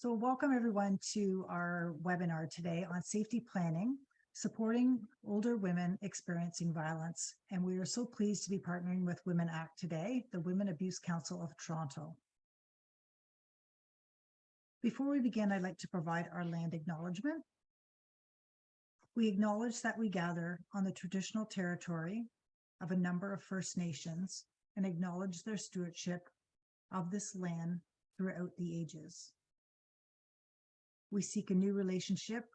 So welcome everyone to our webinar today on safety planning, supporting older women experiencing violence. And we are so pleased to be partnering with WomanACT today, the Women Abuse Council of Toronto. Before we begin, I'd like to provide our land acknowledgement. We acknowledge that we gather on the traditional territory of a number of First Nations and acknowledge their stewardship of this land throughout the ages. We seek a new relationship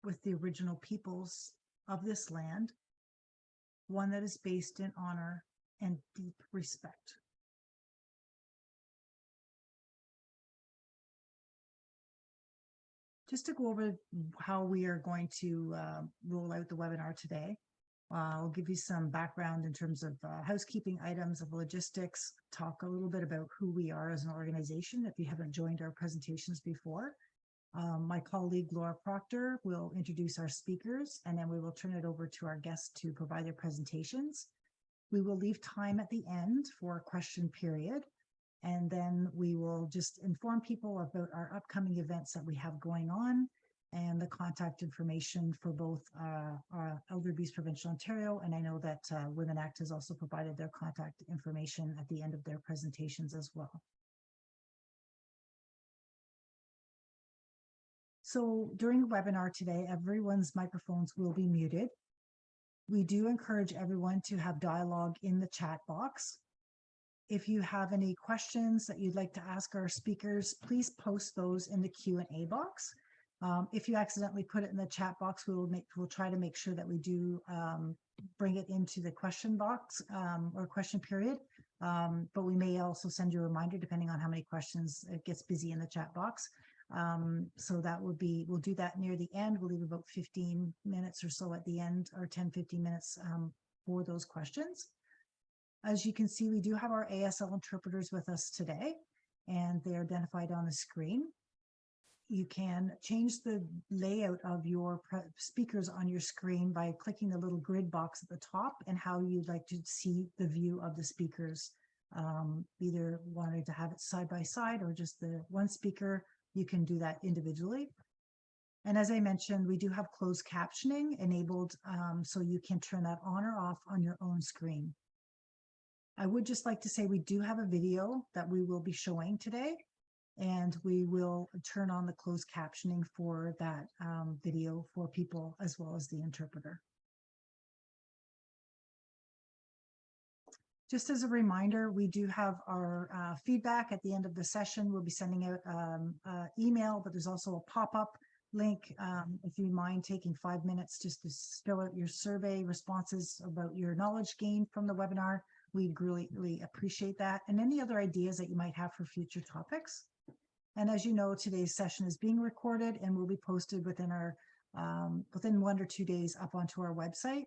with the original peoples of this land, one that is based in honor and deep respect. Just to go over how we are going to roll out the webinar today, I'll give you some background in terms of housekeeping items of logistics, talk a little bit about who we are as an organization if you haven't joined our presentations before. My colleague Laura Proctor will introduce our speakers, and then we will turn it over to our guests to provide their presentations. We will leave time at the end for a question period, and then we will just inform people about our upcoming events that we have going on and the contact information for both Elder Abuse Prevention Ontario, and I know that WomanACT has also provided their contact information at the end of their presentations as well. So during the webinar today, everyone's microphones will be muted. We do encourage everyone to have dialogue in the chat box. If you have any questions that you'd like to ask our speakers, please post those in the Q&A box. If you accidentally put it in the chat box, we'll try to make sure that we do bring it into the question box or question period. But we may also send you a reminder depending on how many questions it gets busy in the chat box. So that would be, we'll do that near the end. We'll leave about 15 minutes or so at the end, or 10-15 minutes for those questions. As you can see, we do have our ASL interpreters with us today, and they're identified on the screen. You can change the layout of your speakers on your screen by clicking the little grid box at the top and how you'd like to see the view of the speakers. Either wanting to have it side by side or just the one speaker. You can do that individually. And as I mentioned, we do have closed captioning enabled, so you can turn that on or off on your own screen. I would just like to say we do have a video that we will be showing today, and we will turn on the closed captioning for that video for people as well as the interpreter. Just as a reminder, we do have our feedback at the end of the session. We'll be sending out email, but there's also a pop-up link. If you mind taking 5 minutes just to fill out your survey responses about your knowledge gained from the webinar, we'd really appreciate that. And any other ideas that you might have for future topics. And as you know, today's session is being recorded and will be posted within 1 or 2 days up onto our website.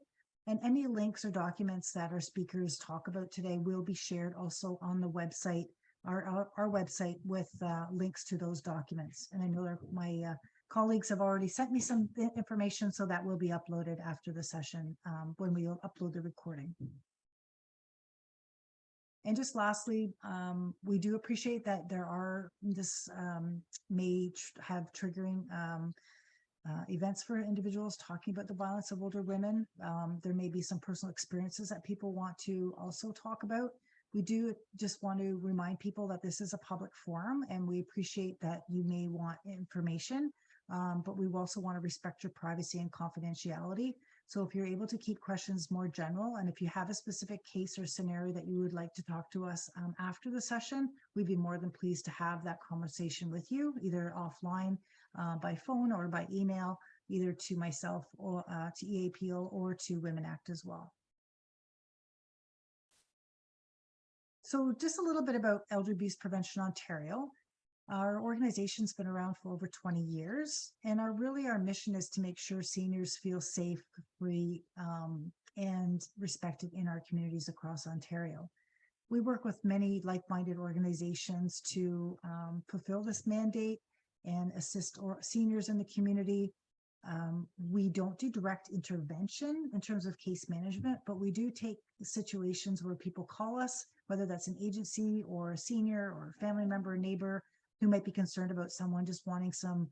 And any links or documents that our speakers talk about today will be shared also on the website, our website, with links to those documents. And I know my colleagues have already sent me some information, so that will be uploaded after the session when we upload the recording. And just lastly, we do appreciate that this may have triggering events for individuals talking about the violence of older women. There may be some personal experiences that people want to also talk about. We do just want to remind people that this is a public forum, and we appreciate that you may want information, but we also want to respect your privacy and confidentiality. So if you're able to keep questions more general, and if you have a specific case or scenario that you would like to talk to us after the session, we'd be more than pleased to have that conversation with you, either offline, by phone or by email, either to myself or to EAPO or to WomanACT as well. So just a little bit about Elder Abuse Prevention Ontario. Our organization's been around for over 20 years, and our mission is to make sure seniors feel safe, free, and respected in our communities across Ontario. We work with many like-minded organizations to fulfill this mandate and assist seniors in the community. We don't do direct intervention in terms of case management, but we do take situations where people call us, whether that's an agency or a senior or a family member, neighbor, who might be concerned about someone just wanting some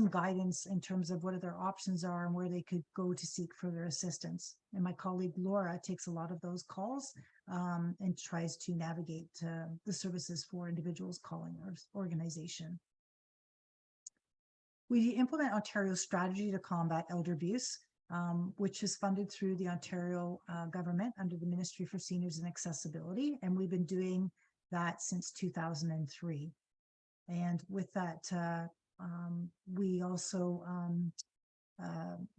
guidance in terms of what their options are and where they could go to seek further assistance. And my colleague Laura takes a lot of those calls and tries to navigate the services for individuals calling our organization. We implement Ontario's strategy to combat elder abuse, which is funded through the Ontario government under the Ministry for Seniors and Accessibility. And we've been doing that since 2003. And with that, we also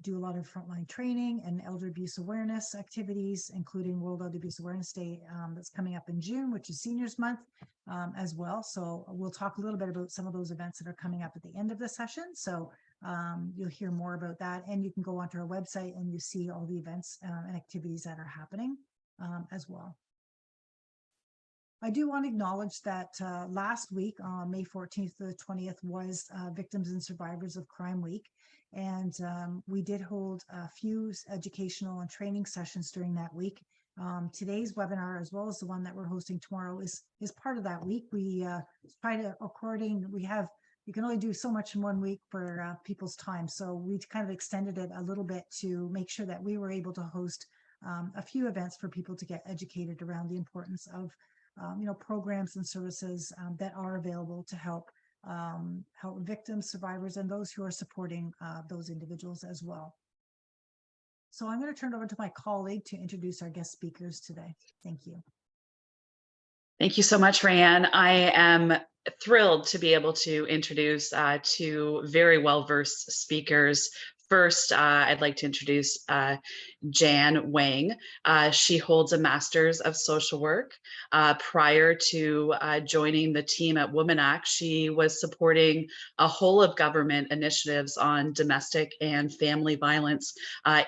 do a lot of frontline training and elder abuse awareness activities, including World Elder Abuse Awareness Day that's coming up in June, which is Seniors Month as well. So we'll talk a little bit about some of those events that are coming up at the end of the session. So you'll hear more about that, and you can go onto our website and you see all the events and activities that are happening as well. I do want to acknowledge that last week, May 14th to the 20th, was Victims and Survivors of Crime Week. And we did hold a few educational and training sessions during that week. Today's webinar, as well as the one that we're hosting tomorrow, is part of that week. We try to, according, you can only do so much in 1 week for people's time. So we kind of extended it a little bit to make sure that we were able to host a few events for people to get educated around the importance of programs and services that are available to help victims, survivors, and those who are supporting those individuals as well. So I'm going to turn it over to my colleague to introduce our guest speakers today. Thank you. Thank you so much, Rayanne. I am thrilled to be able to introduce two very well-versed speakers. First, I'd like to introduce Jan Wang. She holds a Master's of Social Work. Prior to joining the team at WomanACT, she was supporting a whole of government initiatives on domestic and family violence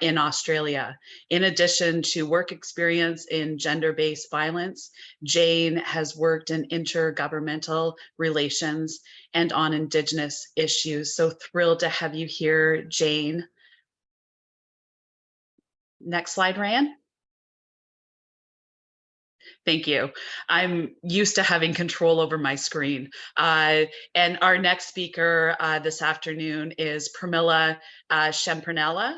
in Australia. In addition to work experience in gender-based violence, Jane has worked in intergovernmental relations and on Indigenous issues. So thrilled to have you here, Jane. Next slide, Ryan. Thank you. I'm used to having control over my screen. And our next speaker this afternoon is Pramila Shempernella,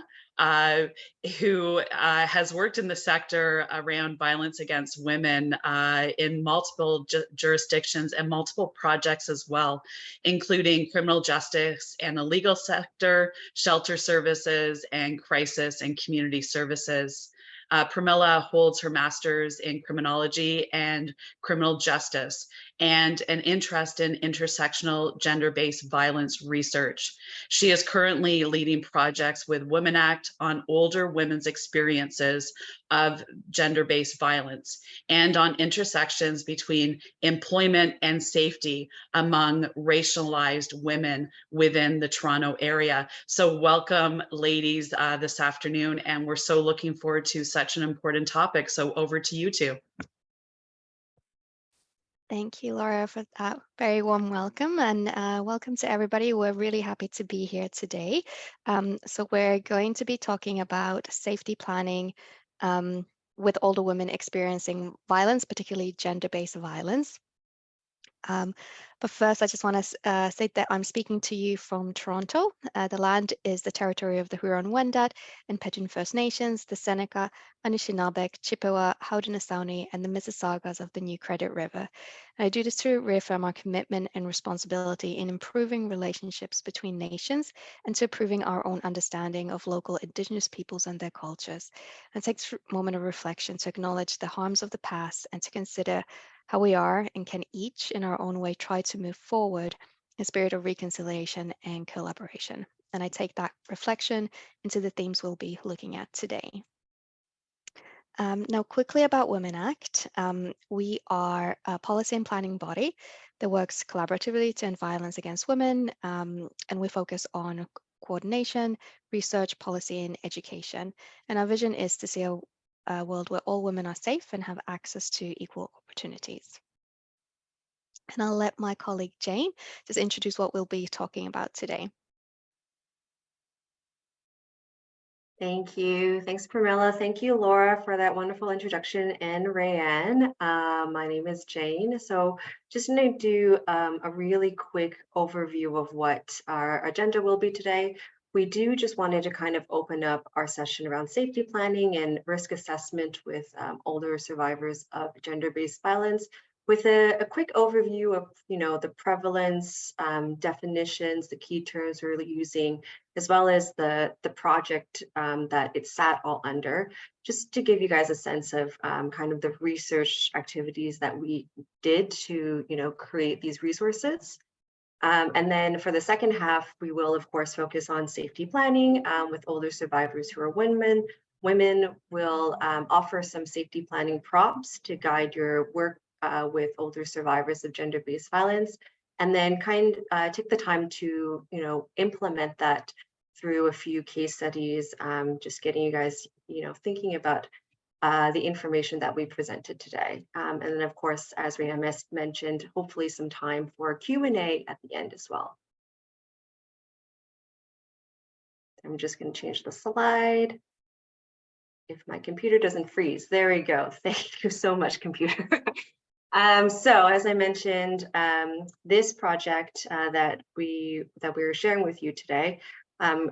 who has worked in the sector around violence against women in multiple jurisdictions and multiple projects as well, including criminal justice and the legal sector, shelter services, and crisis and community services. Pramila holds her master's in criminology and criminal justice and an interest in intersectional gender-based violence research. She is currently leading projects with WomanACT on older women's experiences of gender-based violence and on intersections between employment and safety among racialized women within the Toronto area. So welcome, ladies, this afternoon, and we're so looking forward to such an important topic. So over to you two. Thank you, Laura, for that very warm welcome, and welcome to everybody. We're really happy to be here today. So we're going to be talking about safety planning with older women experiencing violence, particularly gender-based violence. But first, I just want to state that I'm speaking to you from Toronto. The land is the territory of the Huron-Wendat and Pejin First Nations, the Seneca, Anishinaabeg, Chippewa, Haudenosaunee, and the Mississaugas of the New Credit River. And I do this to reaffirm our commitment and responsibility in improving relationships between nations and to improving our own understanding of local Indigenous peoples and their cultures. And it takes a moment of reflection to acknowledge the harms of the past and to consider how we are and can each in our own way try to move forward in a spirit of reconciliation and collaboration. And I take that reflection into the themes we'll be looking at today. Now, quickly about WomanACT. We are a policy and planning body that works collaboratively to end violence against women, and we focus on coordination, research, policy, and education. And our vision is to see a world where all women are safe and have access to equal opportunities. And I'll let my colleague Jane just introduce what we'll be talking about today. Thank you. Thanks, Pramila. Thank you, Laura, for that wonderful introduction, and Rayanne. My name is Jane. So just going to do a really quick overview of what our agenda will be today. We do just wanted to kind of open up our session around safety planning and risk assessment with older survivors of gender-based violence, with a quick overview of, the prevalence, definitions, the key terms we're using, as well as the project that it sat all under, just to give you guys a sense of kind of the research activities that we did to, create these resources. And then for the second half, we will, of course, focus on safety planning with older survivors who are women. Women will offer some safety planning prompts to guide your work with older survivors of gender-based violence, and then take the time to, implement that through a few case studies, just getting you guys, thinking about the information that we presented today. And then, of course, as Rhea mentioned, hopefully some time for Q&A at the end as well. I'm just going to change the slide. If my computer doesn't freeze, there we go. Thank you so much, computer. So as I mentioned, this project that we're sharing with you today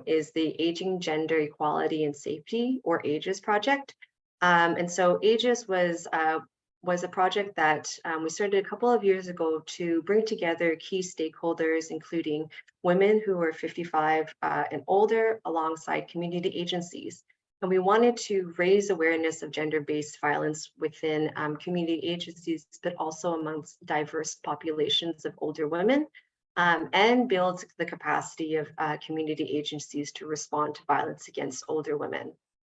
is the Aging, Gender, Equality, and Safety, or AGES project. And so AGES was a project that we started a couple of years ago to bring together key stakeholders, including women who are 55 and older, alongside community agencies. And we wanted to raise awareness of gender-based violence within community agencies, but also amongst diverse populations of older women, and build the capacity of community agencies to respond to violence against older women.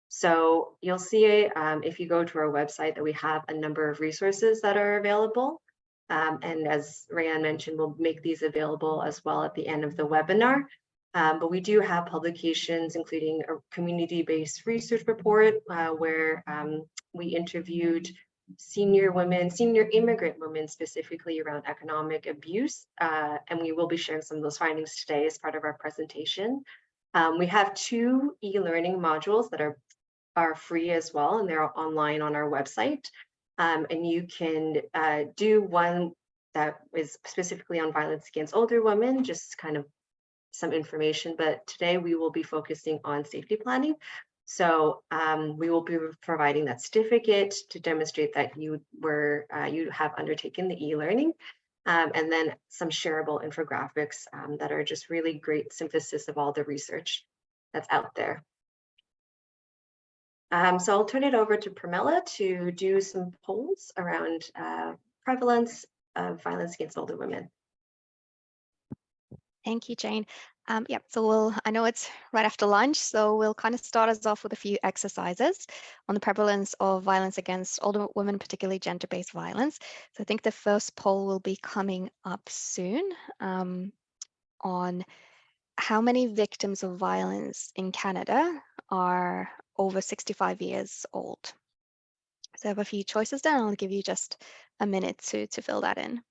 So you'll see if you go to our website that we have a number of resources that are available. And as Rayanne mentioned, we'll make these available as well at the end of the webinar. But we do have publications, including a community-based research report where we interviewed senior immigrant women, specifically around economic abuse. And we will be sharing some of those findings today as part of our presentation. We have 2 e-learning modules that are free as well, and they're online on our website. And you can do one that is specifically on violence against older women, just kind of some information, but today we will be focusing on safety planning. So we will be providing that certificate to demonstrate that you have undertaken the e-learning, and then some shareable infographics that are just really great synthesis of all the research that's out there. So I'll turn it over to Pramila to do some polls around prevalence of violence against older women. Thank you, Jane. Yeah, so I know it's right after lunch, so we'll kind of start us off with a few exercises on the prevalence of violence against older women, particularly gender-based violence. So I think the first poll will be coming up soon on how many victims of violence in Canada are over 65 years old. So I have a few choices there, and I'll give you just a minute to fill that in.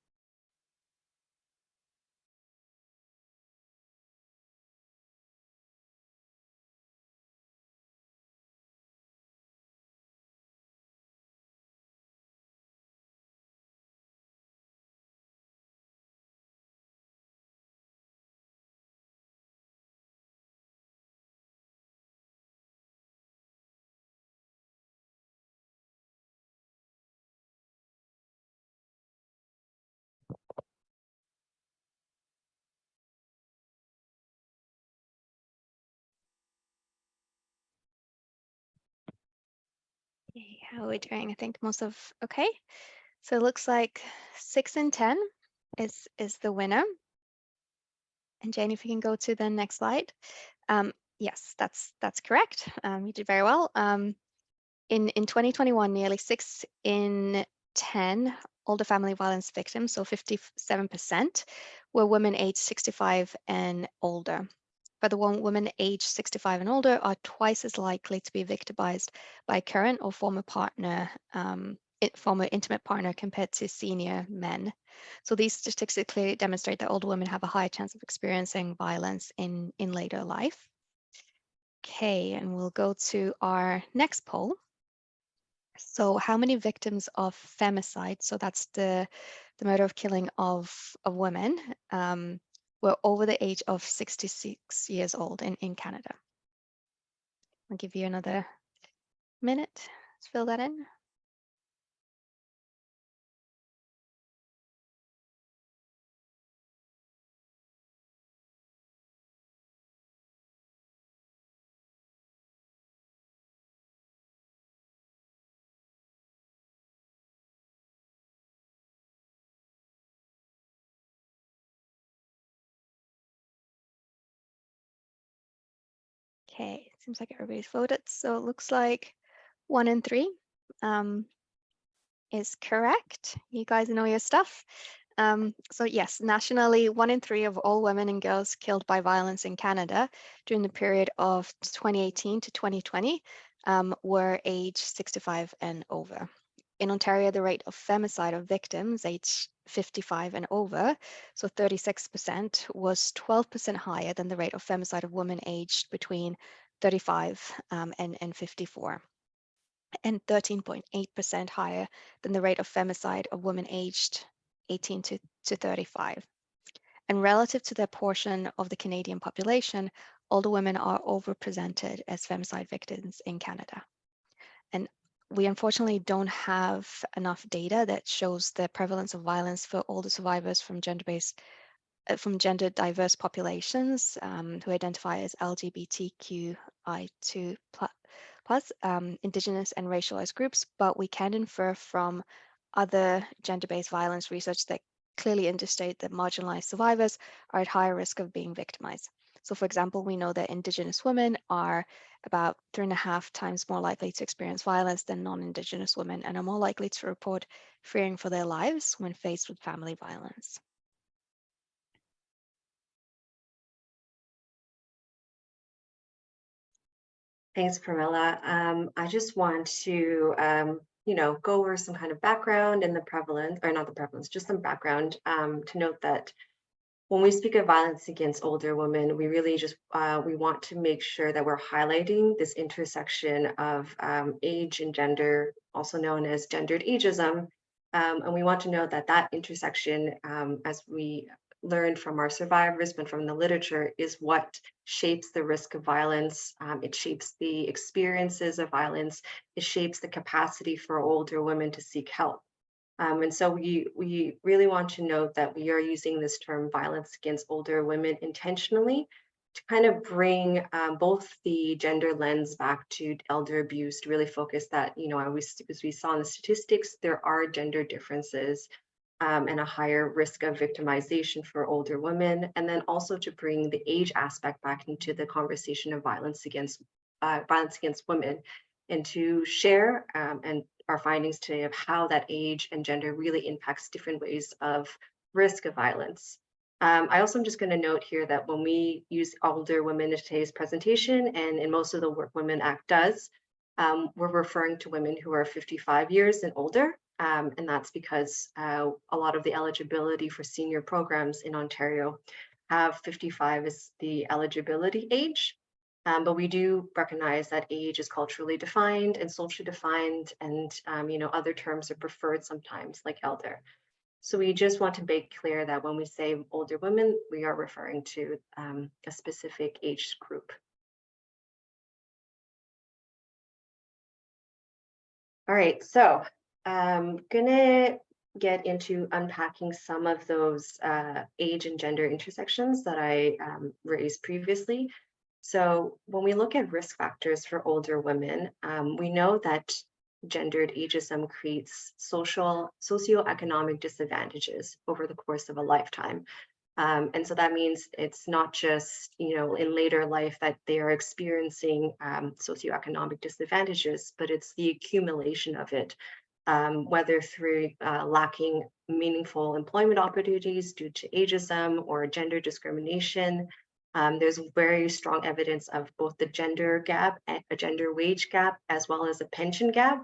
How are we doing? I think most of okay. So it looks like 6 in 10 is the winner. And Jane, if you can go to the next slide. Yes, that's correct. You did very well. In 2021, nearly 6 in 10 older family violence victims, so 57%, were women aged 65 and older. But the women aged 65 and older are twice as likely to be victimized by a current or former partner, former intimate partner, compared to senior men. So these statistics clearly demonstrate that older women have a higher chance of experiencing violence in later life. Okay, and we'll go to our next poll. So how many victims of femicide, so that's the murder of killing of women, were over the age of 66 years old in Canada? I'll give you another minute to fill that in. Okay, seems like everybody's voted. So it looks like 1 in 3 is correct. You guys know your stuff. So yes, nationally, 1 in 3 of all women and girls killed by violence in Canada during the period of 2018 to 2020 were age 65 and over. In Ontario, the rate of femicide of victims aged 55 and over, so 36%, was 12% higher than the rate of femicide of women aged between 35 and 54, and 13.8% higher than the rate of femicide of women aged 18 to 35. And relative to their portion of the Canadian population, older women are overrepresented as femicide victims in Canada. And we unfortunately don't have enough data that shows the prevalence of violence for older survivors from gender diverse populations who identify as LGBTQI2+, Indigenous and racialized groups, but we can infer from other gender-based violence research that clearly indicate that marginalized survivors are at higher risk of being victimized. So for example, we know that Indigenous women are about 3.5 times more likely to experience violence than non-Indigenous women and are more likely to report fearing for their lives when faced with family violence. Thanks, Pramila. I just want to, go over some kind of background and the prevalence, or not the prevalence, just some background to note that when we speak of violence against older women, we really just, we want to make sure that we're highlighting this intersection of age and gender, also known as gendered ageism. And we want to note that that intersection, as we learned from our survivors, but from the literature, is what shapes the risk of violence. It shapes the experiences of violence. It shapes the capacity for older women to seek help. And so we really want to note that we are using this term violence against older women intentionally to kind of bring both the gender lens back to elder abuse, to really focus that, as we saw in the statistics, there are gender differences and a higher risk of victimization for older women, and then also to bring the age aspect back into the conversation of violence against women, and to share and our findings today of how that age and gender really impacts different ways of risk of violence. I also am just going to note here that when we use older women in today's presentation, and in most of the work WomanACT does, we're referring to women who are 55 years and older. And that's because a lot of the eligibility for senior programs in Ontario have 55 as the eligibility age. But we do recognize that age is culturally defined and socially defined, and other terms are preferred sometimes, like elder. So we just want to make clear that when we say older women, we are referring to a specific age group. All right, so I'm gonna get into unpacking some of those age and gender intersections that I raised previously. So when we look at risk factors for older women, we know that gendered ageism creates socioeconomic disadvantages over the course of a lifetime. And so that means it's not just, in later life that they are experiencing socioeconomic disadvantages, but it's the accumulation of it, whether through lacking meaningful employment opportunities due to ageism or gender discrimination. There's very strong evidence of both the gender gap, a gender wage gap, as well as a pension gap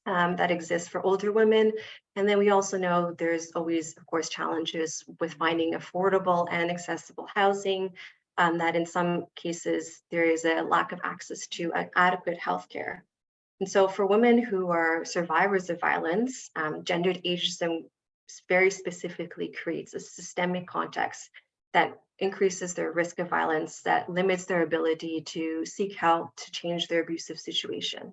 that exists for older women. And then we also know there's always, of course, challenges with finding affordable and accessible housing, that in some cases there is a lack of access to adequate healthcare. And so for women who are survivors of violence, gendered ageism very specifically creates a systemic context that increases their risk of violence, that limits their ability to seek help to change their abusive situation.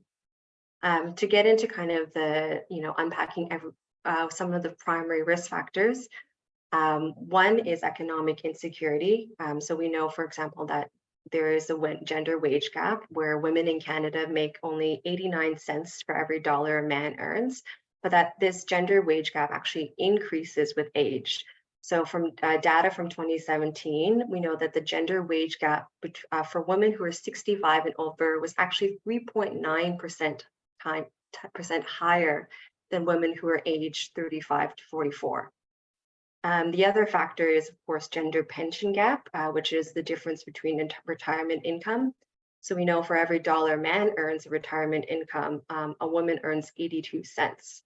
To get into kind of the, unpacking some of the primary risk factors, one is economic insecurity. So we know, for example, that there is a gender wage gap where women in Canada make only 89 cents for every dollar a man earns, but that this gender wage gap actually increases with age. So from data from 2017, we know that the gender wage gap for women who are 65 and over was actually 3.9% higher than women who are aged 35 to 44. The other factor is, of course, gender pension gap, which is the difference between retirement income. So we know for every dollar a man earns a retirement income, a woman earns 82 cents.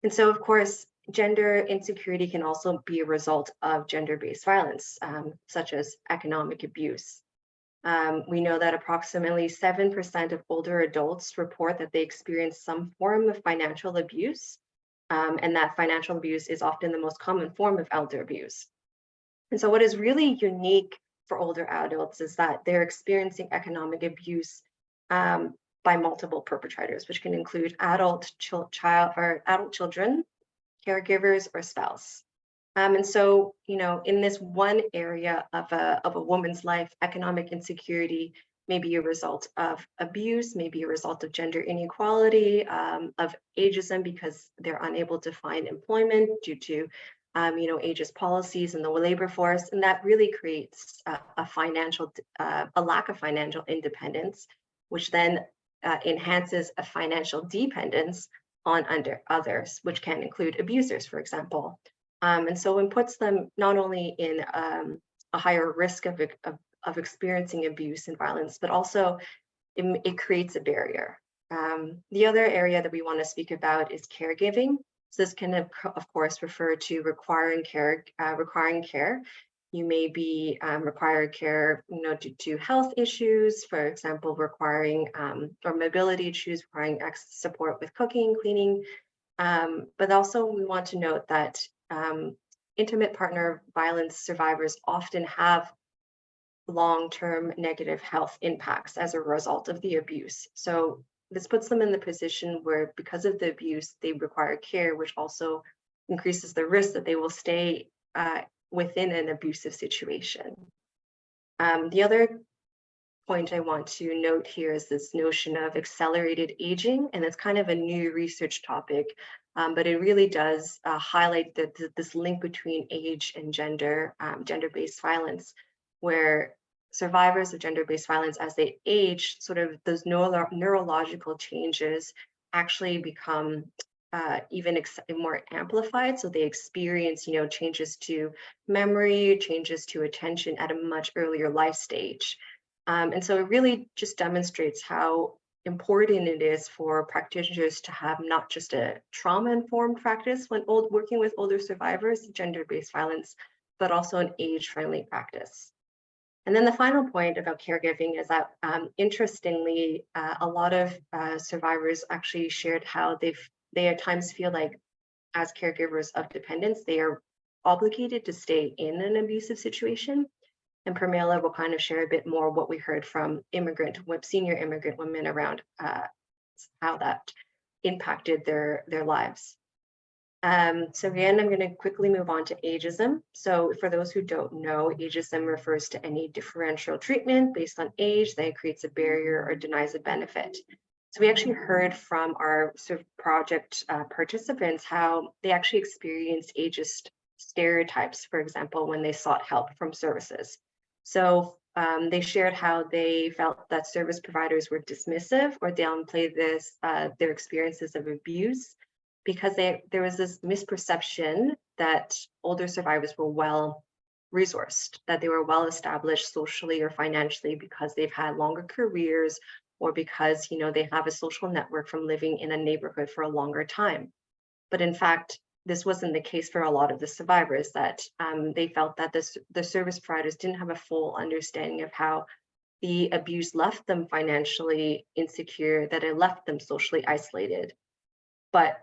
And so, of course, gender insecurity can also be a result of gender-based violence, such as economic abuse. We know that approximately 7% of older adults report that they experience some form of financial abuse, and that financial abuse is often the most common form of elder abuse. And so what is really unique for older adults is that they're experiencing economic abuse by multiple perpetrators, which can include adult children, caregivers, or spouse. And so, in this one area of a woman's life, economic insecurity may be a result of abuse, maybe a result of gender inequality, of ageism because they're unable to find employment due to, ageist policies in the labor force, and that really creates a lack of financial independence, which then enhances a financial dependence on others, which can include abusers, for example. And so it puts them not only in a higher risk of experiencing abuse and violence, but also it creates a barrier. The other area that we want to speak about is caregiving. So this can, of course, refer to requiring care. You may be required care, due to health issues, for example, requiring or mobility issues, requiring support with cooking, cleaning. But also we want to note that intimate partner violence survivors often have long-term negative health impacts as a result of the abuse. So this puts them in the position where, because of the abuse, they require care, which also increases the risk that they will stay within an abusive situation. The other point I want to note here is this notion of accelerated aging, and it's kind of a new research topic, but it really does highlight this link between age and gender-based violence, where survivors of gender-based violence, as they age, sort of those neurological changes actually become even more amplified. So they experience, changes to memory, changes to attention at a much earlier life stage. And so it really just demonstrates how important it is for practitioners to have not just a trauma-informed practice when working with older survivors of gender-based violence, but also an age-friendly practice. And then the final point about caregiving is that, interestingly, a lot of survivors actually shared how they at times feel like, as caregivers of dependents, they are obligated to stay in an abusive situation. And Pramila will kind of share a bit more what we heard from senior immigrant women around how that impacted their lives. So again, I'm going to quickly move on to ageism. So for those who don't know, ageism refers to any differential treatment based on age that creates a barrier or denies a benefit. So we actually heard from our project participants how they actually experienced ageist stereotypes, for example, when they sought help from services. So they shared how they felt that service providers were dismissive or downplay their experiences of abuse, because there was this misperception that older survivors were well resourced, that they were well established socially or financially because they've had longer careers, or because they have a social network from living in a neighborhood for a longer time. But in fact, this wasn't the case for a lot of the survivors, that they felt that the service providers didn't have a full understanding of how the abuse left them financially insecure, that it left them socially isolated. But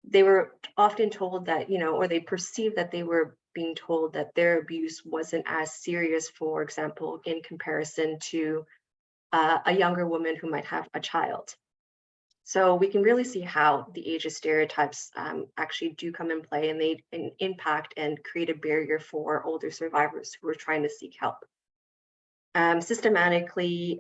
they were often told that, or they perceived that they were being told that their abuse wasn't as serious, for example, in comparison to a younger woman who might have a child. So we can really see how the ageist stereotypes actually do come in play, and they impact and create a barrier for older survivors who are trying to seek help. Systemically,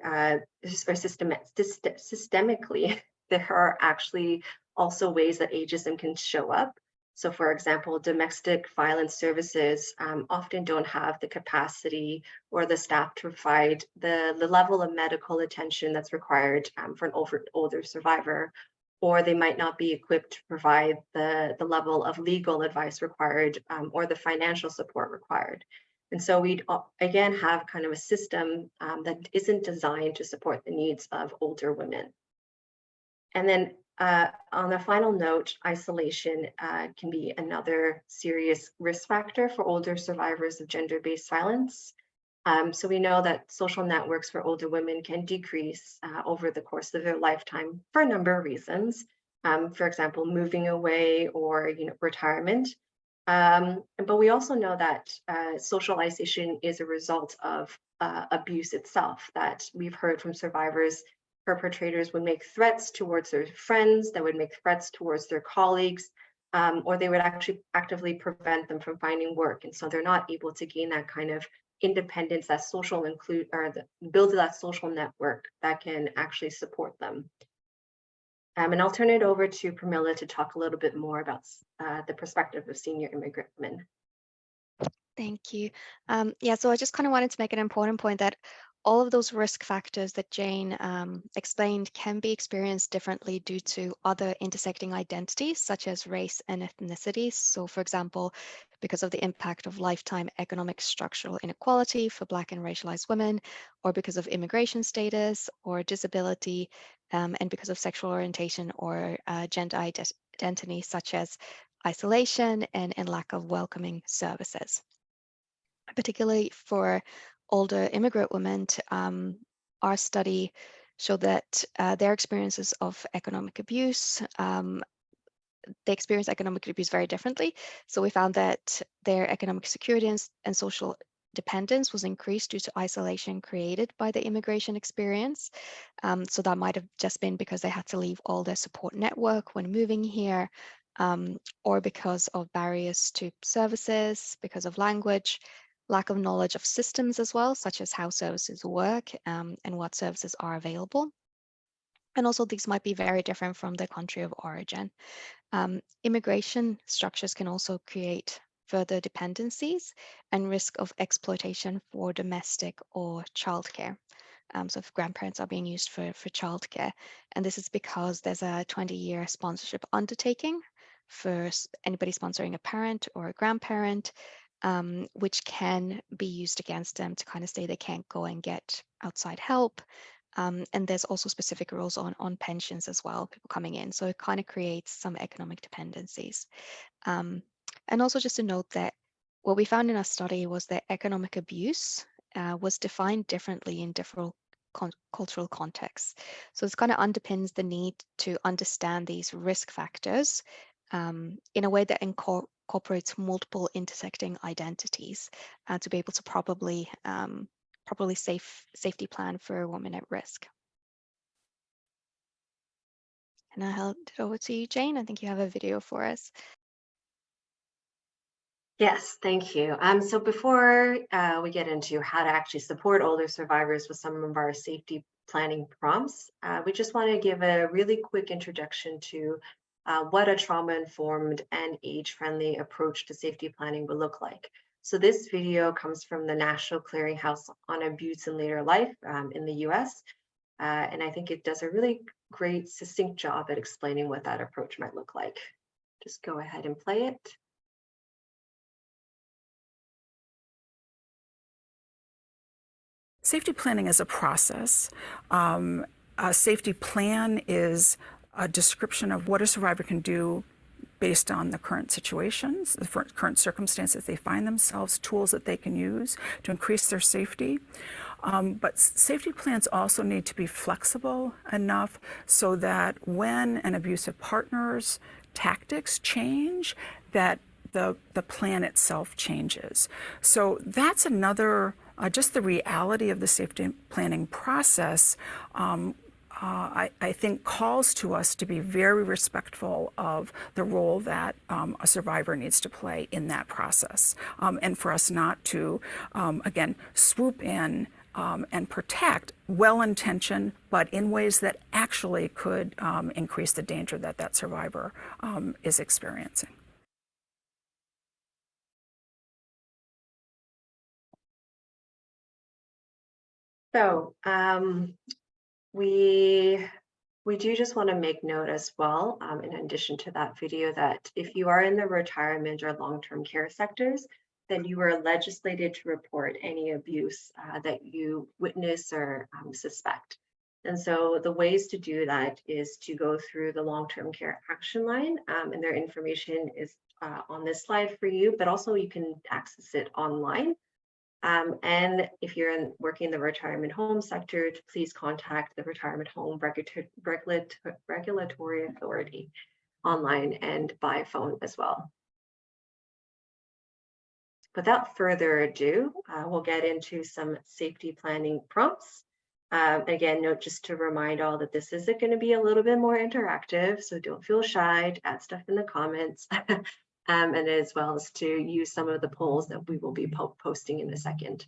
there are actually also ways that ageism can show up. So for example, domestic violence services often don't have the capacity or the staff to provide the level of medical attention that's required for an older survivor, or they might not be equipped to provide the level of legal advice required or the financial support required. And so we again have kind of a system that isn't designed to support the needs of older women. And then on a final note, isolation can be another serious risk factor for older survivors of gender-based violence. So we know that social networks for older women can decrease over the course of their lifetime for a number of reasons. For example, moving away or retirement. But we also know that social isolation is a result of abuse itself, that we've heard from survivors. Perpetrators would make threats towards their friends, that would make threats towards their colleagues, or they would actually actively prevent them from finding work. And so they're not able to gain that kind of independence, that social build that social network that can actually support them. And I'll turn it over to Pramila to talk a little bit more about the perspective of senior immigrant women. Thank you. Yeah, so I just kind of wanted to make an important point that all of those risk factors that Jane explained can be experienced differently due to other intersecting identities, such as race and ethnicity. So for example, because of the impact of lifetime economic structural inequality for Black and racialized women, or because of immigration status or disability, and because of sexual orientation or gender identity, such as isolation and lack of welcoming services. Particularly for older immigrant women, our study showed that their experiences of economic abuse, they experience economic abuse very differently. So we found that their economic security and social dependence was increased due to isolation created by the immigration experience. So that might have just been because they had to leave all their support network when moving here, or because of barriers to services, because of language, lack of knowledge of systems as well, such as how services work and what services are available. And also these might be very different from their country of origin. Immigration structures can also create further dependencies and risk of exploitation for domestic or childcare. So if grandparents are being used for childcare, and this is because there's a 20-year sponsorship undertaking for anybody sponsoring a parent or a grandparent, which can be used against them to kind of say they can't go and get outside help. And there's also specific rules on pensions as well, people coming in. So it kind of creates some economic dependencies. And also just to note that what we found in our study was that economic abuse was defined differently in different cultural contexts. So this kind of underpins the need to understand these risk factors in a way that incorporates multiple intersecting identities to be able to properly safety plan for a woman at risk. And I'll hand it over to you, Jane. I think you have a video for us. Yes, thank you. So before we get into how to actually support older survivors with some of our safety planning prompts, we just want to give a really quick introduction to what a trauma-informed and age-friendly approach to safety planning would look like. So this video comes from the National Clearinghouse on Abuse in Later Life in the US. And I think it does a really great, succinct job at explaining what that approach might look like. Just go ahead and play it. Safety planning is a process. A safety plan is a description of what a survivor can do based on the current situations, the current circumstances they find themselves, tools that they can use to increase their safety. But safety plans also need to be flexible enough so that when an abusive partner's tactics change, that the plan itself changes. So that's another, just the reality of the safety planning process, I think calls to us to be very respectful of the role that a survivor needs to play in that process. And for us not to, again, swoop in and protect well-intentioned, but in ways that actually could increase the danger that that survivor is experiencing. So we do just want to make note as well, in addition to that video, that if you are in the retirement or long-term care sectors, then you are legislated to report any abuse that you witness or suspect. And so the ways to do that is to go through the long-term care action line, and their information is on this slide for you, but also you can access it online. And if you're working in the retirement home sector, please contact the Retirement Home Regulatory Authority online and by phone as well. Without further ado, we'll get into some safety planning prompts. Again, note just to remind all that this is going to be a little bit more interactive, so don't feel shy to add stuff in the comments. And as well as to use some of the polls that we will be posting in a second.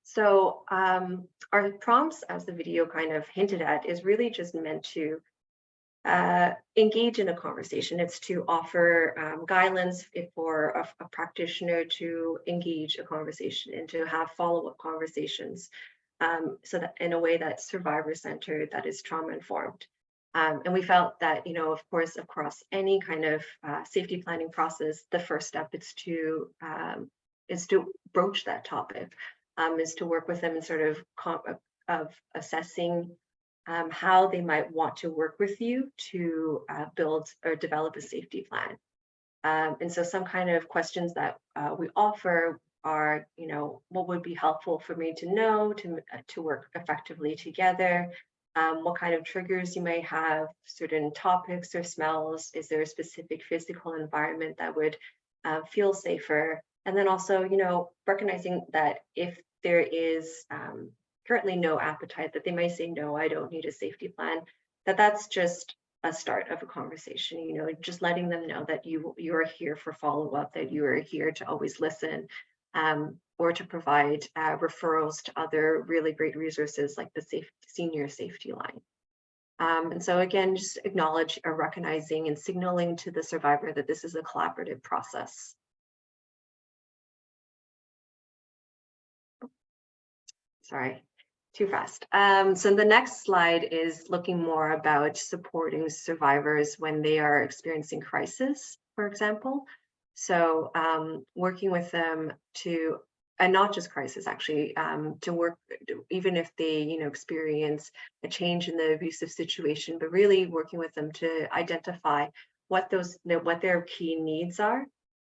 So our prompts, as the video kind of hinted at, is really just meant to engage in a conversation. It's to offer guidelines for a practitioner to engage a conversation and to have follow-up conversations, so that in a way that's survivor-centered, that is trauma-informed. And we felt that, of course, across any kind of safety planning process, the first step is to broach that topic, is to work with them in sort of assessing how they might want to work with you to build or develop a safety plan. And so some kind of questions that we offer are, what would be helpful for me to know to work effectively together? What kind of triggers you may have, certain topics or smells? Is there a specific physical environment that would feel safer? And then also, recognizing that if there is currently no appetite, that they may say, no, I don't need a safety plan, that's just a start of a conversation, just letting them know that you are here for follow-up, that you are here to always listen, or to provide referrals to other really great resources like the Senior Safety Line. And so again, just acknowledge or recognizing and signaling to the survivor that this is a collaborative process. Sorry, too fast. So the next slide is looking more about supporting survivors when they are experiencing crisis, for example. So working with them to, and not just crisis actually, to work, even if they, experience a change in the abusive situation, but really working with them to identify what their key needs are,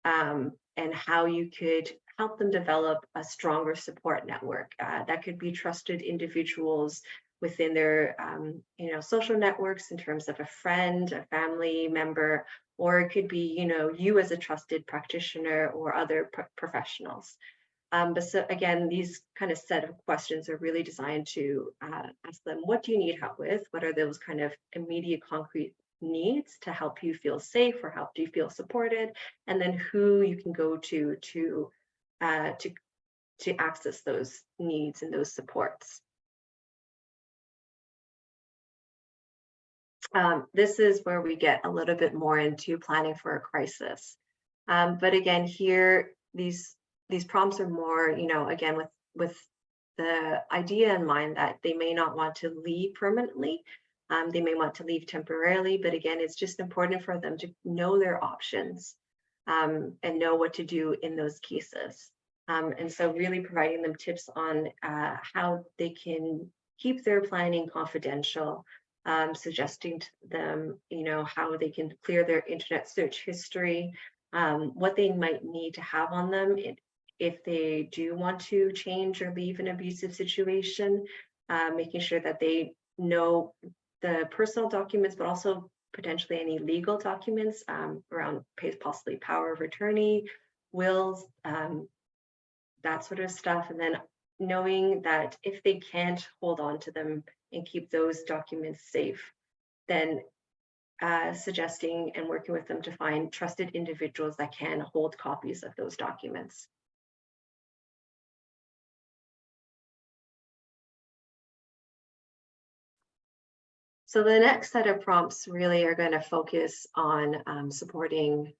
and how you could help them develop a stronger support network. That could be trusted individuals within their, social networks in terms of a friend, a family member, or it could be, you as a trusted practitioner or other professionals. But so again, these kind of set of questions are really designed to ask them, what do you need help with? What are those kind of immediate concrete needs to help you feel safe or help you feel supported? And then who you can go to access those needs and those supports. This is where we get a little bit more into planning for a crisis. But again, here, these prompts are more, again, with the idea in mind that they may not want to leave permanently. They may want to leave temporarily, but again, it's just important for them to know their options, and know what to do in those cases. And so really providing them tips on how they can keep their planning confidential, suggesting to them, how they can clear their internet search history, what they might need to have on them if they do want to change or leave an abusive situation, making sure that they know the personal documents, but also potentially any legal documents around possibly power of attorney, wills, that sort of stuff. And then knowing that if they can't hold on to them and keep those documents safe, then suggesting and working with them to find trusted individuals that can hold copies of those documents. So the next set of prompts really are going to focus on supporting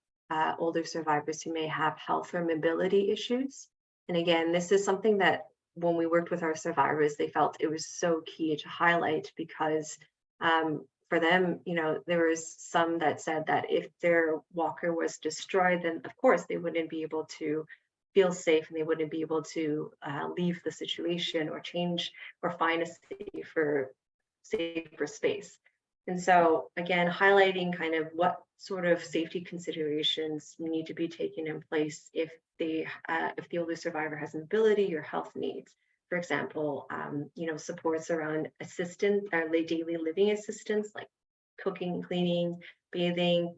older survivors who may have health or mobility issues. And again, this is something that when we worked with our survivors, they felt it was so key to highlight because for them, there was some that said that if their walker was destroyed, then of course they wouldn't be able to feel safe and they wouldn't be able to leave the situation or change or find a safer space. And so again, highlighting kind of what sort of safety considerations need to be taken in place if the older survivor has mobility or health needs. For example, supports around assistance or daily living assistance like cooking, cleaning, bathing,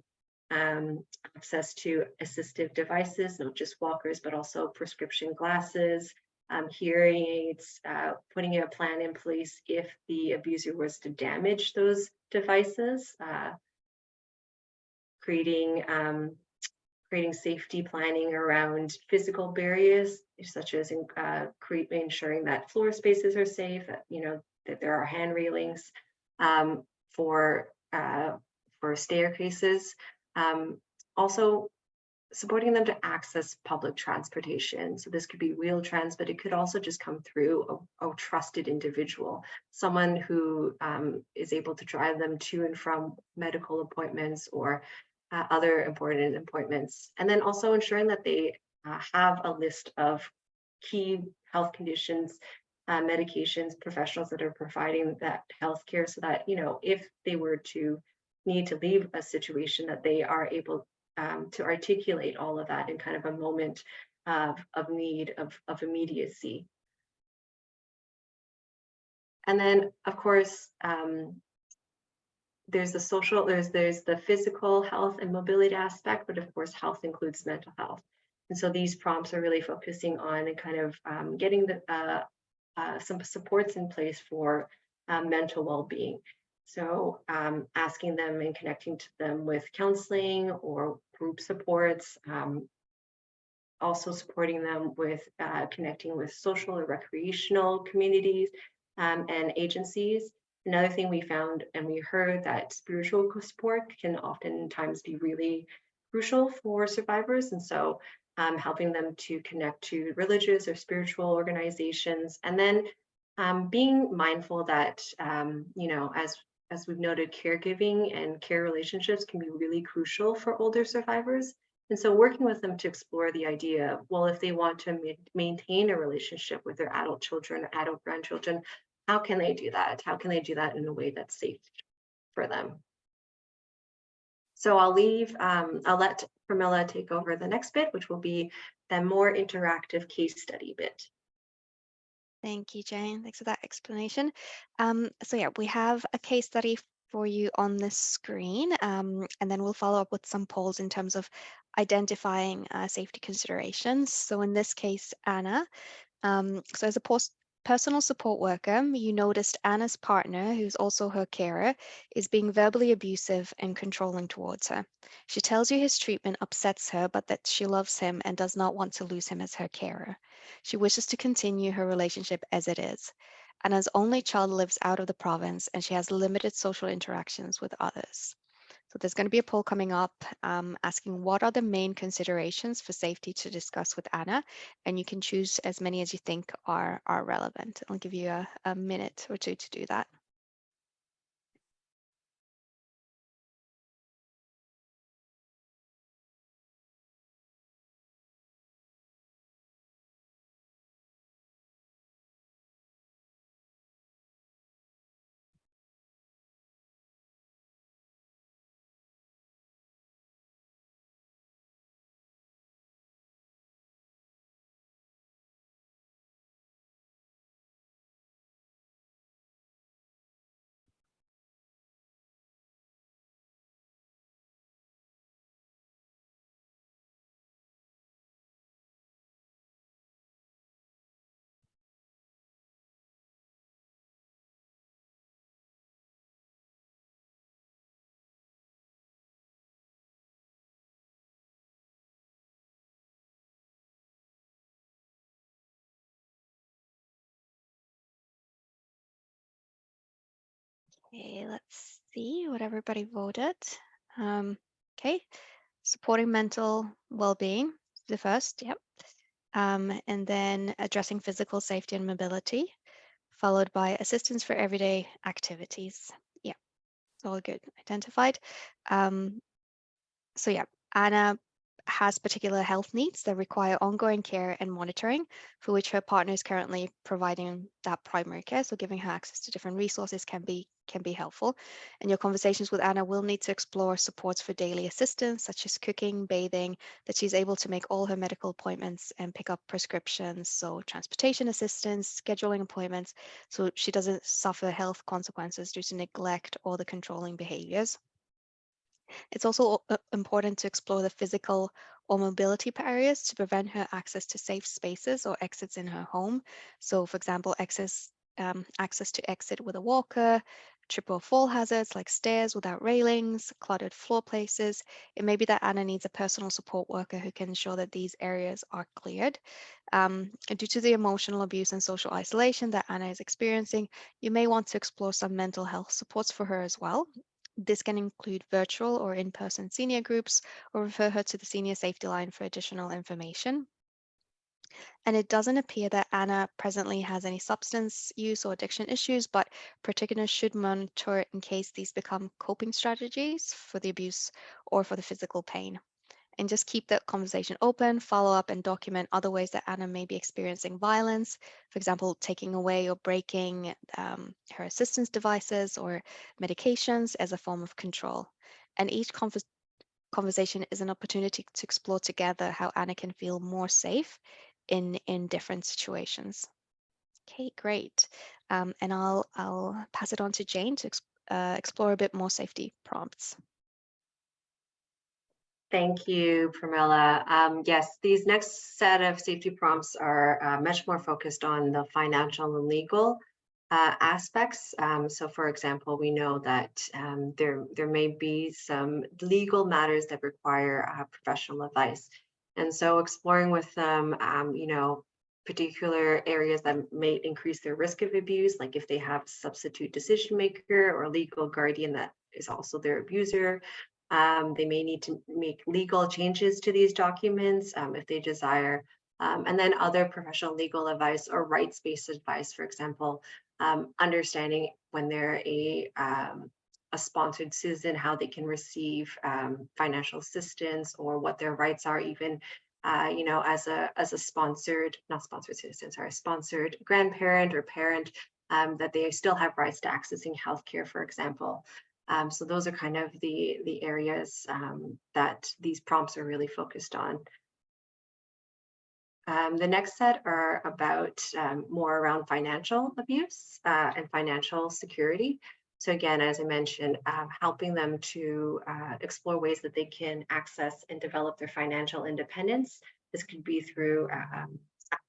access to assistive devices, not just walkers, but also prescription glasses, hearing aids, putting a plan in place if the abuser was to damage those devices, creating safety planning around physical barriers, such as ensuring that floor spaces are safe, that there are hand railings for staircases. Also supporting them to access public transportation. So this could be Wheel-Trans, but it could also just come through a trusted individual, someone who is able to drive them to and from medical appointments or other important appointments. And then also ensuring that they have a list of key health conditions, medications, professionals that are providing that healthcare so that, if they were to need to leave a situation, that they are able to articulate all of that in kind of a moment of need, of immediacy. And then, of course, there's the physical health and mobility aspect, but of course, health includes mental health. And so these prompts are really focusing on and kind of getting some supports in place for mental well-being. So asking them and connecting to them with counseling or group supports, also supporting them with connecting with social or recreational communities and agencies. Another thing we found and we heard that spiritual support can oftentimes be really crucial for survivors. And so helping them to connect to religious or spiritual organizations. And then being mindful that, as we've noted, caregiving and care relationships can be really crucial for older survivors. And so working with them to explore the idea of, well, if they want to maintain a relationship with their adult children, adult grandchildren, how can they do that? How can they do that in a way that's safe for them? So I'll let Pramila take over the next bit, which will be the more interactive case study bit. Thank you, Jane. Thanks for that explanation. So yeah, we have a case study for you on the screen, and then we'll follow up with some polls in terms of identifying safety considerations. So in this case, Anna. So as a personal support worker, you noticed Anna's partner, who's also her carer, is being verbally abusive and controlling towards her. She tells you his treatment upsets her, but that she loves him and does not want to lose him as her carer. She wishes to continue her relationship as it is. Anna's only child lives out of the province and she has limited social interactions with others. So there's going to be a poll coming up asking what are the main considerations for safety to discuss with Anna, and you can choose as many as you think are relevant. I'll give you a minute or two to do that. Okay, let's see what everybody voted. Okay, supporting mental well-being, the first, yep. And then addressing physical safety and mobility, followed by assistance for everyday activities. Yeah, it's all good, identified. So yeah, Anna has particular health needs that require ongoing care and monitoring, for which her partner is currently providing that primary care. So giving her access to different resources can be helpful. And your conversations with Anna will need to explore supports for daily assistance, such as cooking, bathing, that she's able to make all her medical appointments and pick up prescriptions. So transportation assistance, scheduling appointments, so she doesn't suffer health consequences due to neglect or the controlling behaviors. It's also important to explore the physical or mobility barriers to prevent her access to safe spaces or exits in her home. So, for example, access to exit with a walker, trip or fall hazards like stairs without railings, cluttered floor places. It may be that Anna needs a personal support worker who can ensure that these areas are cleared. Due to the emotional abuse and social isolation that Anna is experiencing, you may want to explore some mental health supports for her as well. This can include virtual or in-person senior groups, or refer her to the senior safety line for additional information. And it doesn't appear that Anna presently has any substance use or addiction issues, but practitioners should monitor in case these become coping strategies for the abuse or for the physical pain. And just keep that conversation open, follow up, and document other ways that Anna may be experiencing violence. For example, taking away or breaking her assistance devices or medications as a form of control. And each conversation is an opportunity to explore together how Anna can feel more safe in different situations. Okay, great. And I'll pass it on to Jane to explore a bit more safety prompts. Thank you, Pramila. Yes, these next set of safety prompts are much more focused on the financial and legal aspects. So for example, we know that there may be some legal matters that require professional advice. And so exploring with them, particular areas that may increase their risk of abuse, like if they have a substitute decision maker or legal guardian that is also their abuser. They may need to make legal changes to these documents if they desire. And then other professional legal advice or rights-based advice, for example, understanding when they're a sponsored citizen, how they can receive financial assistance or what their rights are, even as a sponsored, not sponsored citizen, sorry, sponsored grandparent or parent, that they still have rights to accessing healthcare, for example. So those are kind of the areas that these prompts are really focused on. The next set are about more around financial abuse and financial security. So again, as I mentioned, helping them to explore ways that they can access and develop their financial independence. This could be through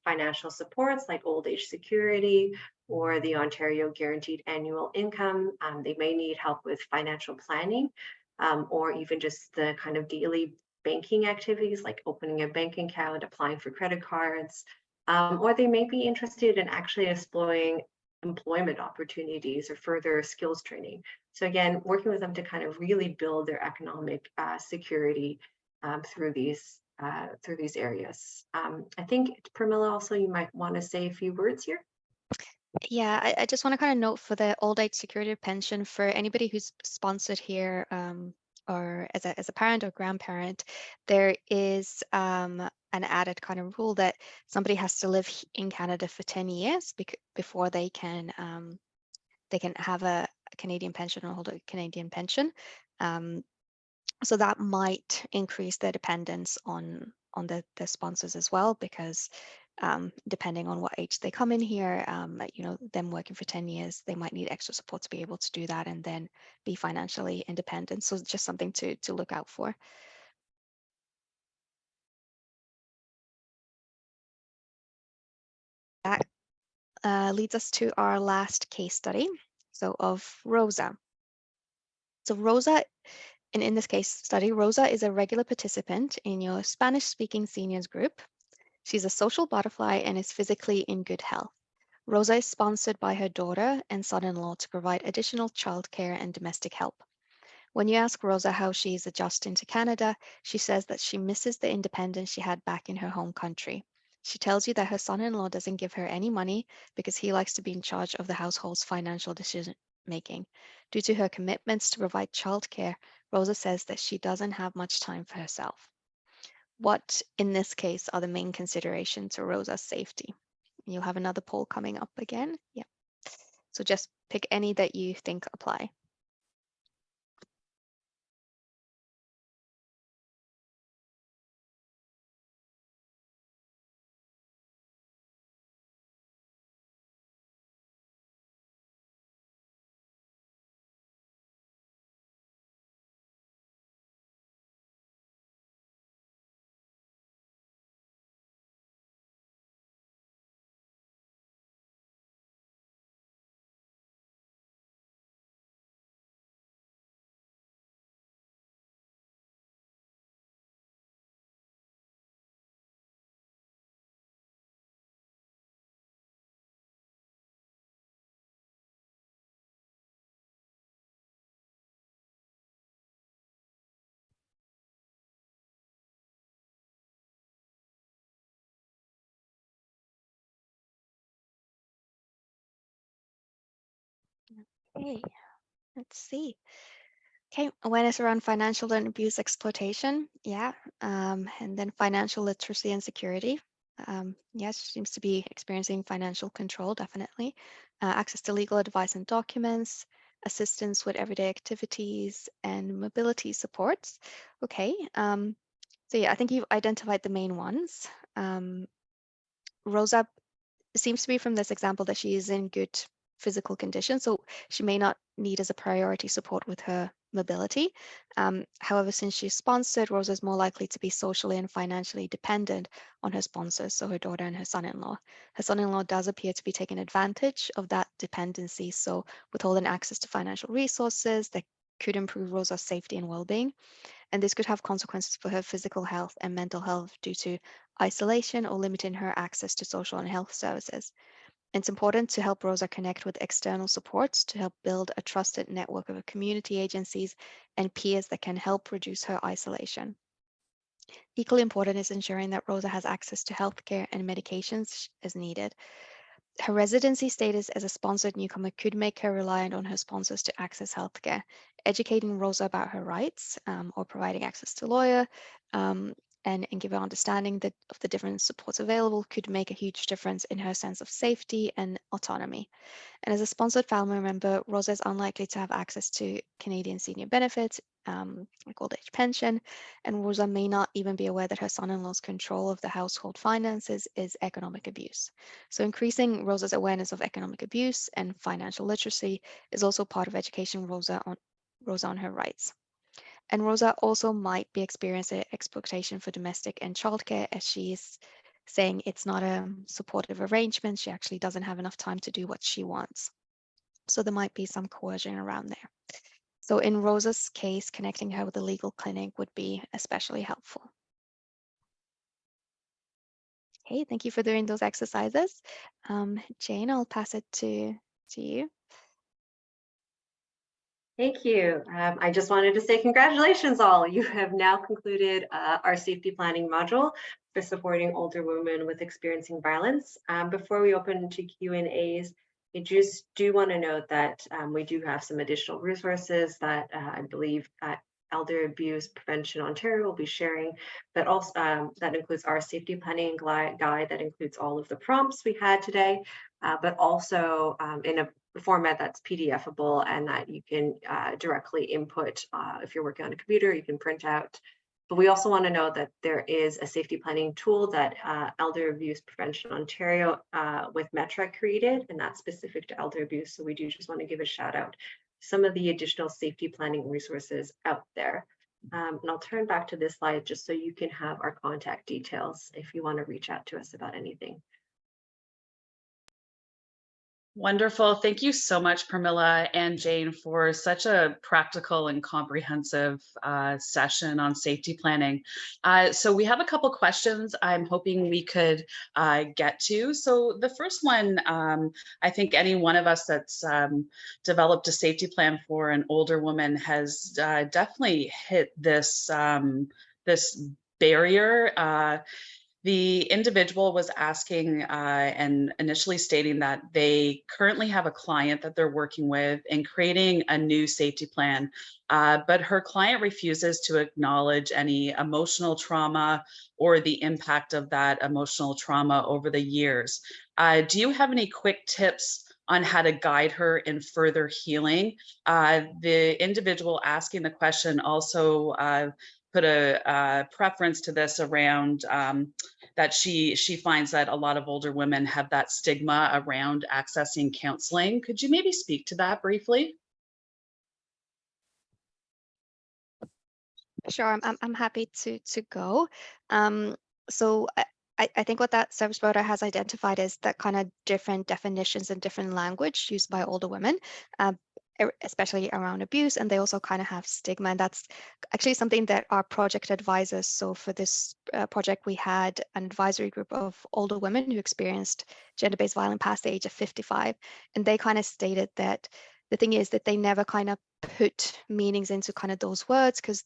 financial supports like old age security or the Ontario Guaranteed Annual Income. They may need help with financial planning or even just the kind of daily banking activities like opening a bank account, applying for credit cards, or they may be interested in actually exploring employment opportunities or further skills training. So again, working with them to kind of really build their economic security through these areas. I think, Pramila, also you might want to say a few words here. Yeah, I just want to kind of note for the old age security pension for anybody who's sponsored here or as a parent or grandparent, there is an added kind of rule that somebody has to live in Canada for 10 years before they can have a Canadian pension or hold a Canadian pension. So that might increase their dependence on the sponsors as well, because depending on what age they come in here, them working for 10 years, they might need extra support to be able to do that and then be financially independent. So just something to look out for. That leads us to our last case study, so of Rosa. So Rosa, in this case study, Rosa is a regular participant in your Spanish-speaking seniors group. She's a social butterfly and is physically in good health. Rosa is sponsored by her daughter and son-in-law to provide additional childcare and domestic help. When you ask Rosa how she is adjusting to Canada, she says that she misses the independence she had back in her home country. She tells you that her son-in-law doesn't give her any money because he likes to be in charge of the household's financial decision making. Due to her commitments to provide childcare, Rosa says that she doesn't have much time for herself. What, in this case, are the main considerations to Rosa's safety? You'll have another poll coming up again. Yeah. So just pick any that you think apply. Okay, let's see. Okay, awareness around financial and abuse exploitation. Yeah. And then financial literacy and security. Yes, she seems to be experiencing financial control, definitely. Access to legal advice and documents, assistance with everyday activities, and mobility supports. Okay. So yeah, I think you've identified the main ones. Rosa seems to be from this example that she is in good physical condition, so she may not need as a priority support with her mobility. However, since she's sponsored, Rosa is more likely to be socially and financially dependent on her sponsors, so her daughter and her son-in-law. Her son-in-law does appear to be taking advantage of that dependency, so withholding access to financial resources that could improve Rosa's safety and well-being. And this could have consequences for her physical health and mental health due to isolation or limiting her access to social and health services. It's important to help Rosa connect with external supports to help build a trusted network of community agencies and peers that can help reduce her isolation. Equally important is ensuring that Rosa has access to healthcare and medications as needed. Her residency status as a sponsored newcomer could make her reliant on her sponsors to access healthcare. Educating Rosa about her rights or providing access to a lawyer and give her understanding of the different supports available could make a huge difference in her sense of safety and autonomy. And as a sponsored family member, Rosa is unlikely to have access to Canadian senior benefits, like old age pension, and Rosa may not even be aware that her son-in-law's control of the household finances is economic abuse. So increasing Rosa's awareness of economic abuse and financial literacy is also part of education Rosa on her rights. And Rosa also might be experiencing exploitation for domestic and childcare, as she is saying it's not a supportive arrangement. She actually doesn't have enough time to do what she wants. So there might be some coercion around there. So in Rosa's case, connecting her with a legal clinic would be especially helpful. Okay, thank you for doing those exercises. Jane, I'll pass it to you. Thank you. I just wanted to say congratulations all. You have now concluded our safety planning module for supporting older women with experiencing violence. Before we open to Q&As, I just do want to note that we do have some additional resources that I believe Elder Abuse Prevention Ontario will be sharing, but also that includes our safety planning guide that includes all of the prompts we had today, but also in a format that's PDFable and that you can directly input. If you're working on a computer, you can print out. But we also want to know that there is a safety planning tool that Elder Abuse Prevention Ontario with Metra created, and that's specific to elder abuse. So we do just want to give a shout out to some of the additional safety planning resources out there. And I'll turn back to this slide just so you can have our contact details if you want to reach out to us about anything. Wonderful. Thank you so much, Pramila and Jane, for such a practical and comprehensive session on safety planning. So we have a couple questions I'm hoping we could get to. So the first one, I think any one of us that's developed a safety plan for an older woman has definitely hit this, this barrier. The individual was asking and initially stating that they currently have a client that they're working with and creating a new safety plan, but her client refuses to acknowledge any emotional trauma or the impact of that emotional trauma over the years. Do you have any quick tips on how to guide her in further healing? The individual asking the question also put a preference to this around that she finds that a lot of older women have that stigma around accessing counseling. Could you maybe speak to that briefly? Sure, I'm happy to go. So I think what that service provider has identified is that kind of different definitions and different language used by older women, especially around abuse, and they also kind of have stigma, and that's actually something that our project advisors. So for this project, we had an advisory group of older women who experienced gender-based violence past the age of 55, and they kind of stated that the thing is that they never kind of put meanings into kind of those words because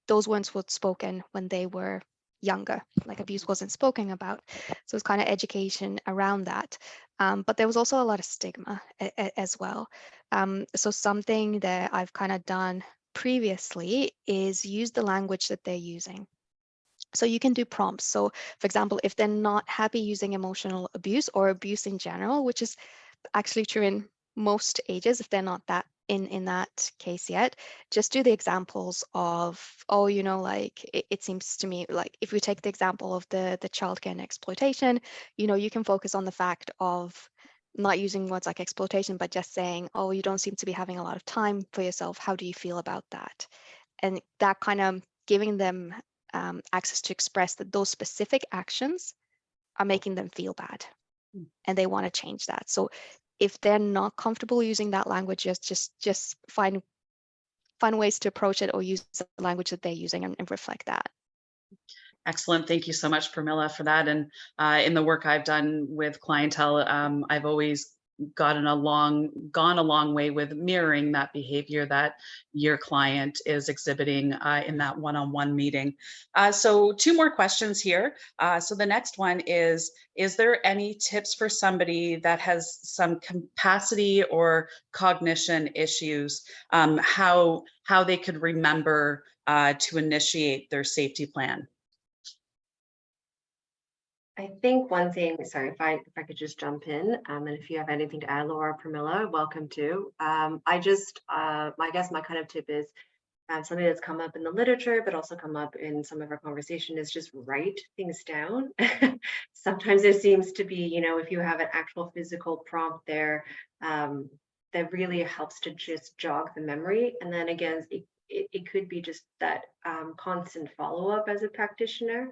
those words were spoken when they were younger, like abuse wasn't spoken about. So it's kind of education around that. But there was also a lot of stigma as well. So something that I've kind of done previously is use the language that they're using. So you can do prompts. So for example, if they're not happy using emotional abuse or abuse in general, which is actually true in most ages, if they're not that in that case yet, just do the examples of, oh, you know, like it seems to me like if we take the example of the childcare and exploitation, you know, you can focus on the fact of not using words like exploitation, but just saying, oh, you don't seem to be having a lot of time for yourself. How do you feel about that? And that kind of giving them access to express that those specific actions are making them feel bad and they want to change that. So if they're not comfortable using that language, just find ways to approach it or use the language that they're using and reflect that. Excellent. Thank you so much, Pramila, for that. And in the work I've done with clientele, I've always gone a long way with mirroring that behavior that your client is exhibiting in that one-on-one meeting. So 2 more questions here. So the next one is there any tips for somebody that has some capacity or cognition issues, how they could remember to initiate their safety plan? I think one thing, sorry, if I could just jump in, and if you have anything to add, Laura, Pramila, welcome to. I guess my kind of tip is something that's come up in the literature, but also come up in some of our conversation is just write things down. Sometimes there seems to be, you know, if you have an actual physical prompt there, that really helps to just jog the memory. And then again, it could be just that constant follow-up as a practitioner,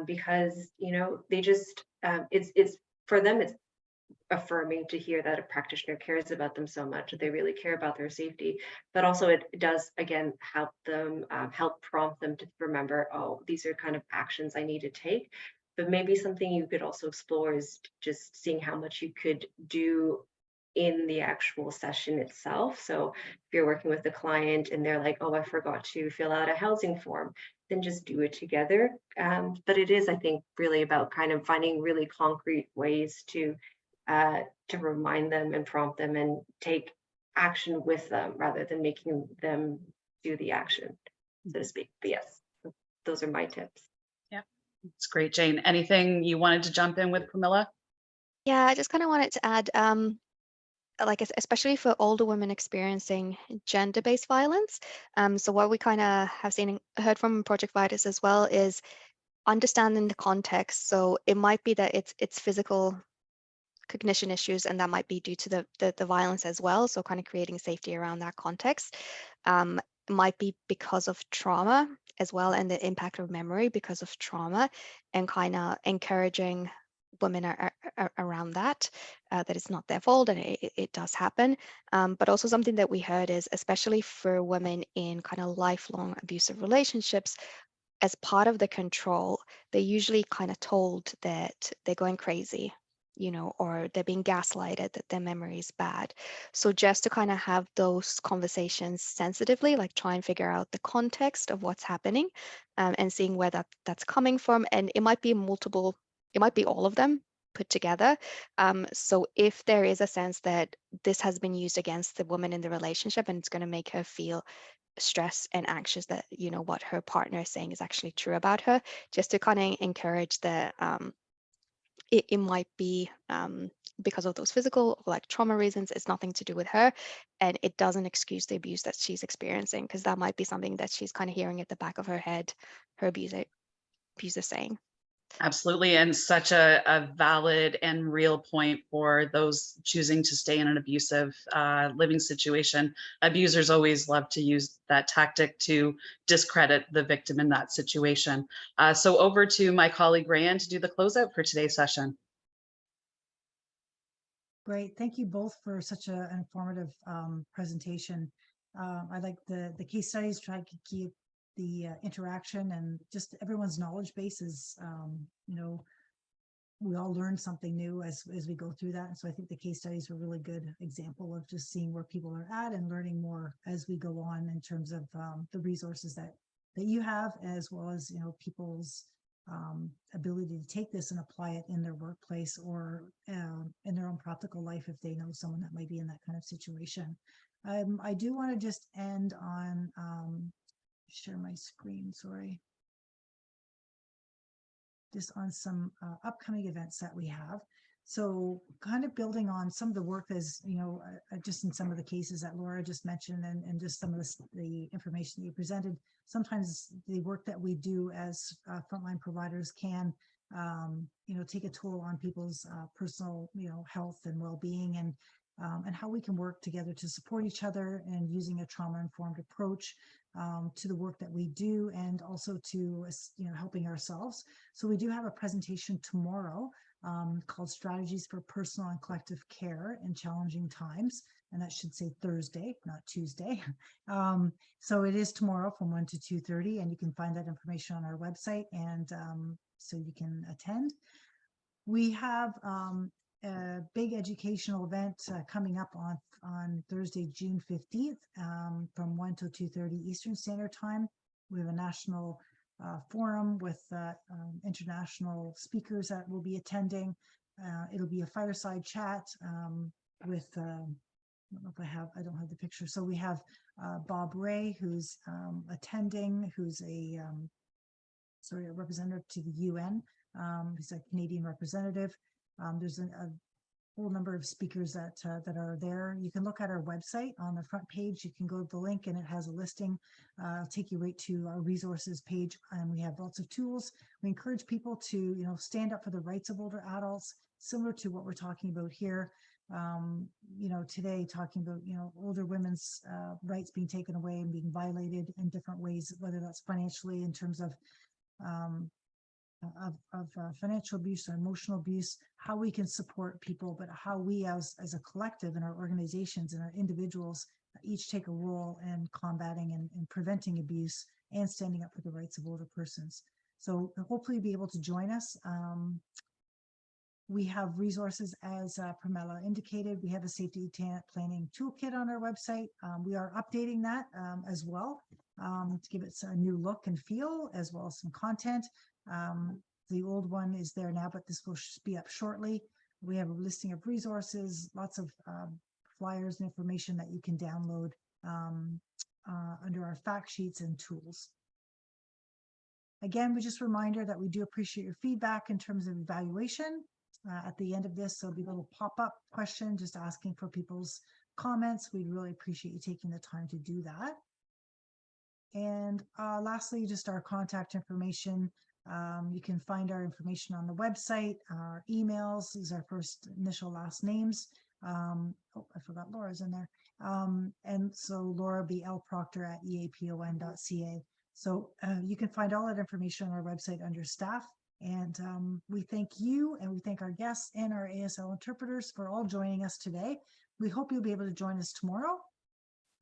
because, you know, they just, it's for them, it's affirming to hear that a practitioner cares about them so much, that they really care about their safety, but also it does, again, help them, help prompt them to remember, oh, these are kind of actions I need to take. But maybe something you could also explore is just seeing how much you could do in the actual session itself. So if you're working with a client and they're like, oh, I forgot to fill out a housing form, then just do it together. But it is, I think, really about kind of finding really concrete ways to remind them and prompt them and take action with them rather than making them do the action, so to speak. But yes, those are my tips. Yeah, it's great, Jane. Anything you wanted to jump in with, Pramila? Yeah, I just kind of wanted to add, like especially for older women experiencing gender-based violence. So what we kind of have seen and heard from project writers as well is understanding the context. So it might be that it's physical cognition issues, and that might be due to the violence as well. So kind of creating safety around that context. It might be because of trauma as well, and the impact of memory because of trauma, and kind of encouraging women are around that, that it's not their fault and it does happen. But also something that we heard is, especially for women in kind of lifelong abusive relationships, as part of the control, they're usually kind of told that they're going crazy, or they're being gaslighted, that their memory is bad. So just to kind of have those conversations sensitively, like try and figure out the context of what's happening, and seeing where that's coming from. And it might be multiple, it might be all of them put together. So if there is a sense that this has been used against the woman in the relationship and it's going to make her feel stressed and anxious that what her partner is saying is actually true about her, just to kind of encourage that it might be because of those physical or like trauma reasons. It's nothing to do with her, and it doesn't excuse the abuse that she's experiencing, because that might be something that she's kind of hearing at the back of her head her abuser saying. Absolutely. And such a valid and real point for those choosing to stay in an abusive living situation. Abusers always love to use that tactic to discredit the victim in that situation. So over to my colleague Rayanne to do the closeout for today's session. Great. Thank you both for such an informative presentation. I like the case studies, try to keep the interaction and just everyone's knowledge base is, we all learn something new as we go through that. And so I think the case studies are a really good example of just seeing where people are at and learning more as we go on in terms of the resources that you have, as well as, people's ability to take this and apply it in their workplace or in their own practical life if they know someone that might be in that kind of situation. I do want to just end on, share my screen, sorry. Just on some upcoming events that we have. So kind of building on some of the work as, just in some of the cases that Laura just mentioned and just some of the information that you presented, sometimes the work that we do as frontline providers can, take a toll on people's personal, health and well-being, and how we can work together to support each other and using a trauma-informed approach to the work that we do, and also to helping ourselves. So we do have a presentation tomorrow called Strategies for Personal and Collective Care in Challenging Times, and that should say Thursday, not Tuesday. So it is tomorrow from 1 to 2:30, and you can find that information on our website, and so you can attend. We have a big educational event coming up on Thursday, June 15th, from 1 to 2:30 Eastern Standard Time. We have a national forum with international speakers that will be attending. It'll be a fireside chat with, I don't know if I don't have the picture. So we have Bob Ray, who's attending, who's a representative to the UN. He's a Canadian representative. There's a whole number of speakers that are there. You can look at our website on the front page. You can go to the link and it has a listing. It'll take you right to our resources page, and we have lots of tools. We encourage people to stand up for the rights of older adults, similar to what we're talking about here. Today, talking about older women's rights being taken away and being violated in different ways, whether that's financially in terms of financial abuse or emotional abuse, how we can support people, but how we as a collective in our organizations and our individuals each take a role in combating and preventing abuse and standing up for the rights of older persons. So hopefully you'll be able to join us. We have resources, as Pramila indicated. We have a safety planning toolkit on our website. We are updating that as well to give it a new look and feel, as well as some content. The old one is there now, but this will be up shortly. We have a listing of resources, lots of flyers and information that you can download under our fact sheets and tools. Again, we just a reminder that we do appreciate your feedback in terms of evaluation. At the end of this, there'll be a little pop-up question just asking for people's comments. We'd really appreciate you taking the time to do that. And lastly, just our contact information. You can find our information on the website, our emails. These are our first initial last names. Oh, I forgot Laura's in there. And so Laura B. L. Proctor at eapon.ca. So you can find all that information on our website under staff. And we thank you, and we thank our guests and our ASL interpreters for all joining us today. We hope you'll be able to join us tomorrow.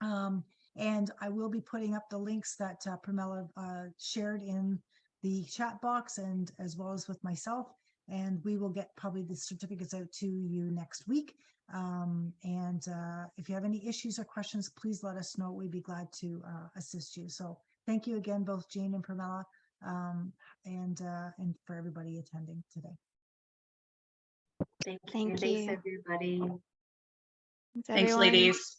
And I will be putting up the links that Pramila shared in the chat box, and as well as with myself. And we will get probably the certificates out to you next week. And if you have any issues or questions, please let us know. We'd be glad to assist you. So thank you again, both Jane and Pramila, and for everybody attending today. Thank you. Thank Thanks, you. everybody. Thanks, Thanks, everyone. ladies.